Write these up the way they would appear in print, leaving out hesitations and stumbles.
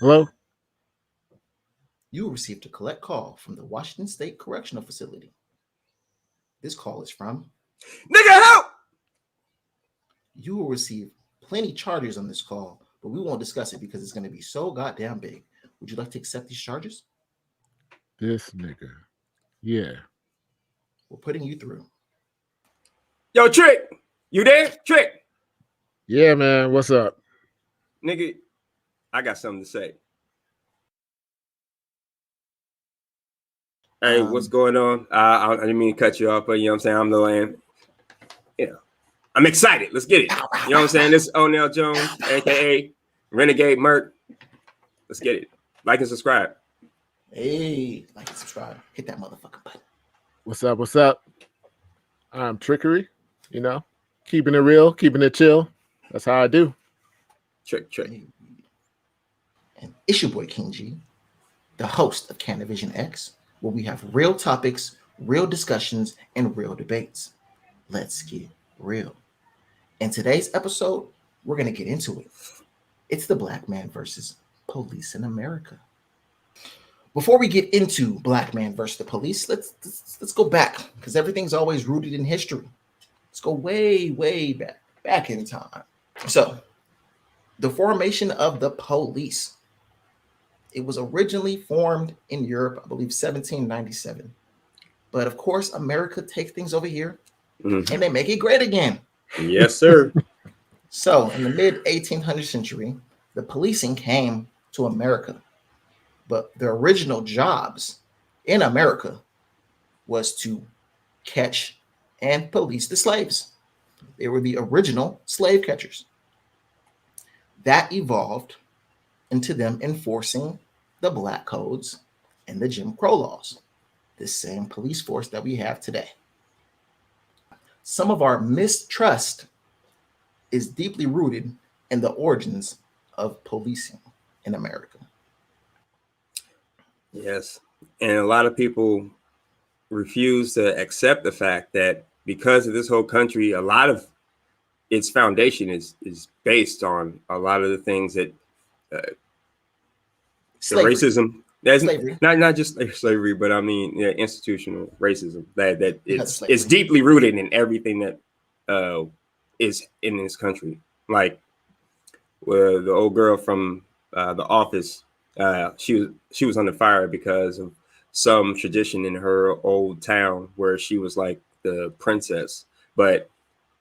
Hello? You received a collect call from the Washington State Correctional Facility. This call is from Nigga, help! You will receive plenty charges on this call, but we won't discuss it because it's going to be so goddamn big. Would you like to accept these charges? This nigga. Yeah. We're putting you through. Yo, Trick, you there? Trick. Yeah, man. What's up? Nigga, I got something to say. Hey, what's going on? I didn't mean to cut you off, but you know what I'm saying? I'm the land. Yeah. I'm excited. Let's get it. You know what I'm saying? This is O'Neal Jones, a.k.a. Renegade Merc. Let's get it. Like and subscribe. Hey, like and subscribe. Hit that motherfucking button. What's up? What's up? I'm Trickery, you know, keeping it real, keeping it chill. That's how I do. Trick. And it's your boy King G, the host of CanonVision X, where we have real topics, real discussions, and real debates. Let's get real. In today's episode, we're going to get into it. It's the black man versus police in America. Before we get into black man versus the police, let's go back, because everything's always rooted in history. Let's go way back in time. So, the formation of the police. It was originally formed in Europe, I believe 1797. But of course, America takes things over here and they make it great again. Yes, sir. So in the mid 1800th century, the policing came to America. But the original jobs in America was to catch and police the slaves. They were the original slave catchers. That evolved into them enforcing the black codes and the Jim Crow laws, the same police force that we have today. Some of our mistrust is deeply rooted in the origins of policing in America. Yes. And a lot of people refuse to accept the fact that because of this whole country, a lot of its foundation is based on a lot of the things that Slavery. the racism. That's Slavery. not just slavery, but I mean institutional racism that it's Slavery. deeply rooted in everything that is in this country. Like the old girl from The Office, she was under fire because of some tradition in her old town where she was like the princess, but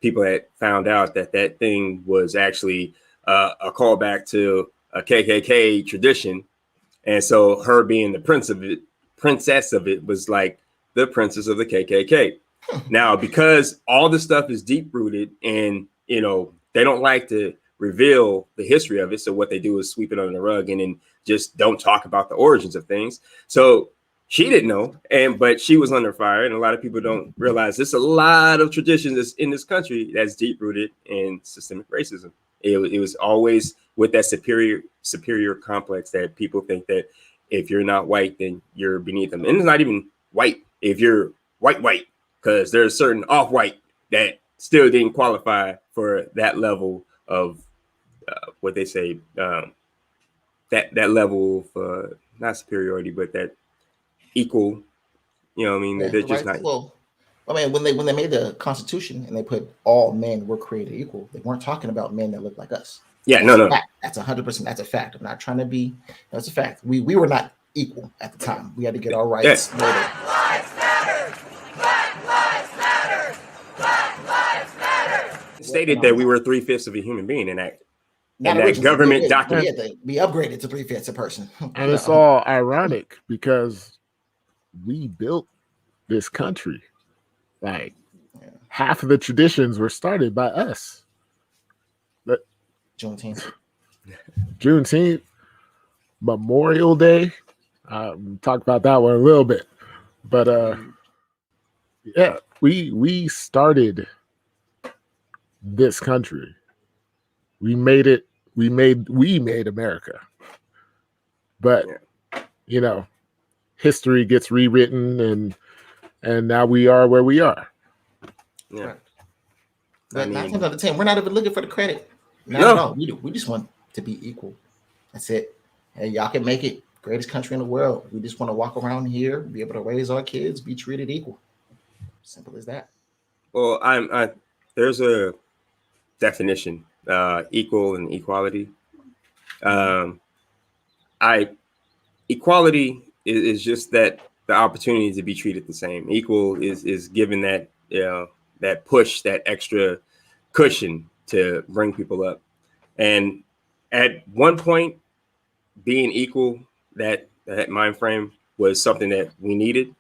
people had found out that thing was actually a callback to a KKK tradition. And so her being the princess of it was like the princess of the KKK. Now, because all this stuff is deep rooted and, you know, they don't like to reveal the history of it. So what they do is sweep it under the rug and then just don't talk about the origins of things. So she didn't know, but she was under fire. And a lot of people don't realize there's a lot of traditions in this country that's deep rooted in systemic racism. It was always with that superior complex that people think that if you're not white, then you're beneath them. And it's not even white if you're white, because there's certain off-white that still didn't qualify for that level of what they say, that level of not superiority, but that equal, you know what I mean? Yeah, they're just right. not. Well, I mean, when they made the Constitution and they put all men were created equal, they weren't talking about men that look like us. Yeah, no. That's 100%. That's a fact. I'm not trying to be. That's a fact. We were not equal at the time. We had to get our rights later. Black lives matter. Black lives matter. Black lives matter. It stated that we were 3/5 of a human being in that. Not that originally, government we document. had to be upgraded to 3/5 a person. And it's all ironic because we built this country. Like, half of the traditions were started by us. But Juneteenth, Memorial Day. We'll talk about that one a little bit. But yeah, we started this country. We made it. We made America. But you know, history gets rewritten, and now we are where we are. Yeah. right. But 9 times out of 10, we're not even looking for the credit. Not No. at all. We just want to be equal. That's it. Hey, y'all can make it. Greatest country in the world. We just want to walk around here, be able to raise our kids, be treated equal. Simple as that. Well, there's a definition, equal and equality. Equality is just that the opportunity to be treated the same. Equal is given that, that push, that extra cushion to bring people up. And at one point, being equal, that mind frame was something that we needed.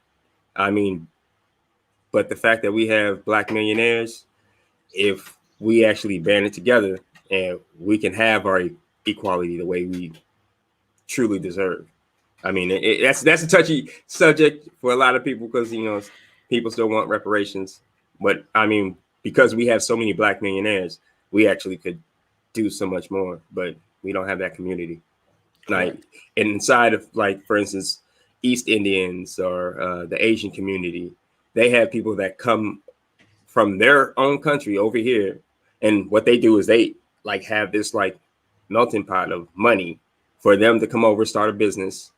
I mean, but the fact that we have Black millionaires, if we actually band it together and we can have our equality the way we truly deserve. I mean, that's a touchy subject for a lot of people because, people still want reparations. But I mean, because we have so many Black millionaires, we actually could do so much more, but we don't have that community. Like inside of, like, for instance, East Indians or the Asian community, they have people that come from their own country over here. And what they do is they like have this like melting pot of money for them to come over, start a business.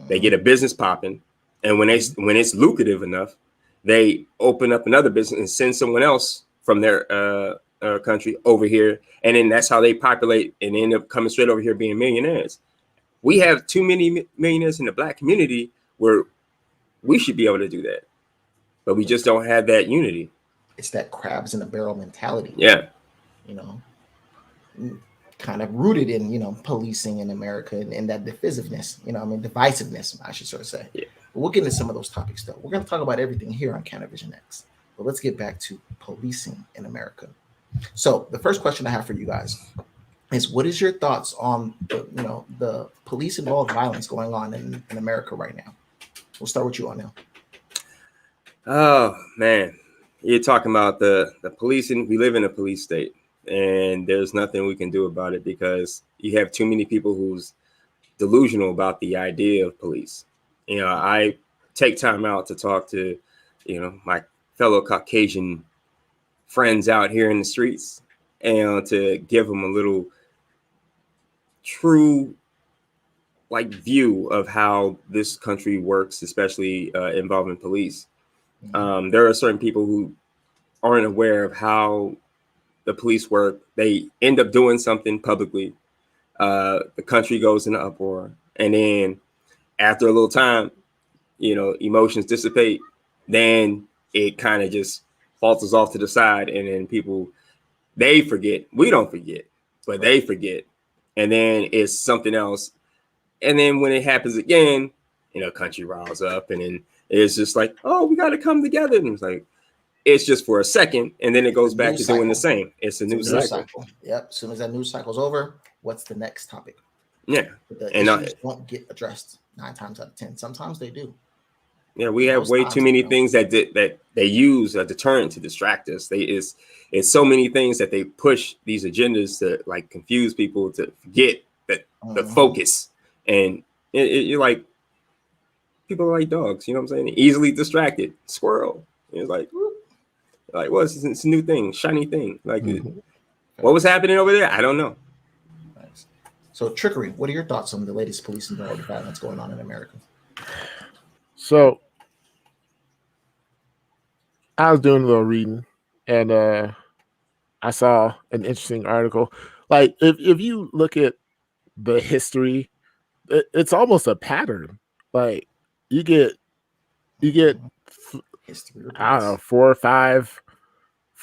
They get a business popping. And when it's lucrative enough, they open up another business and send someone else from their country over here. And then that's how they populate and end up coming straight over here being millionaires. We have too many millionaires in the Black community where we should be able to do that. But we just don't have that unity. It's that crabs in a barrel mentality. Yeah. Kind of rooted in, policing in America and that divisiveness, divisiveness, I should sort of say. Yeah. But we'll get into some of those topics though. We're going to talk about everything here on CanonVision X. But let's get back to policing in America. So the first question I have for you guys is, what is your thoughts on the police involved violence going on in America right now? We'll start with you on now. Oh man, you're talking about the policing. We live in a police state, and there's nothing we can do about it because you have too many people who's delusional about the idea of police. I take time out to talk to, my fellow Caucasian friends out here in the streets and to give them a little true view of how this country works, especially involving police. There are certain people who aren't aware of how the police work. They end up doing something publicly. The country goes in an uproar. And then after a little time, emotions dissipate. Then it kind of just falters off to the side. And then people, they forget. We don't forget, but they forget. And then it's something else. And then when it happens again, country riles up, and then it's just like, oh, we got to come together. And it's like, it's just for a second, and then it goes back to doing the same. It's a new cycle. Yep. As soon as that news cycle's over, what's the next topic? Yeah. The issues won't get addressed 9 times out of 10. Sometimes they do. Yeah, we have way too many things that they use a deterrent to distract us. It's so many things that they push these agendas to confuse people to forget that the focus. And you're like, people are like dogs, you know what I'm saying? Easily distracted. Squirrel. It's like what's it's a new thing, shiny thing. What was happening over there? I don't know. Nice. So Trickery, what are your thoughts on the latest police and violence going on in America? So I was doing a little reading, and I saw an interesting article. If you look at the history, it's almost a pattern. You get History I don't know, four or five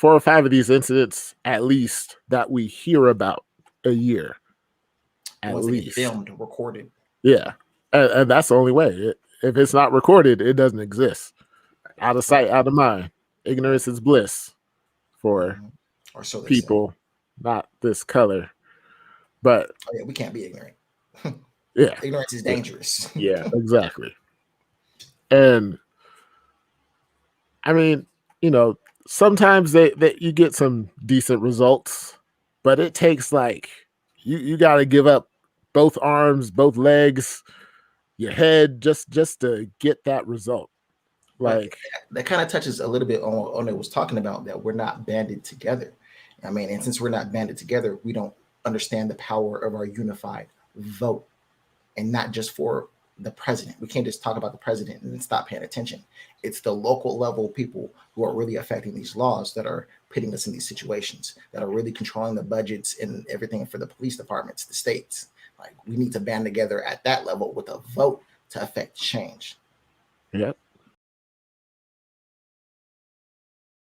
of these incidents at least that we hear about a year. At least filmed, recorded. Yeah, and that's the only way. If it's not recorded, it doesn't exist. Out of sight, out of mind. Ignorance is bliss for or so people, not this color. But we can't be ignorant. Yeah, ignorance is dangerous. Yeah, exactly. And I mean, sometimes that you get some decent results, but it takes you got to give up both arms, both legs, your head just to get that result. That kind of touches a little bit on what I was talking about, that we're not banded together. I mean, and since we're not banded together, we don't understand the power of our unified vote. and not just for the president. We can't just talk about the president and then stop paying attention. It's the local level people who are really affecting these laws that are putting us in these situations, that are really controlling the budgets and everything for the police departments, the states. Like, we need to band together at that level with a vote to affect change. Yep.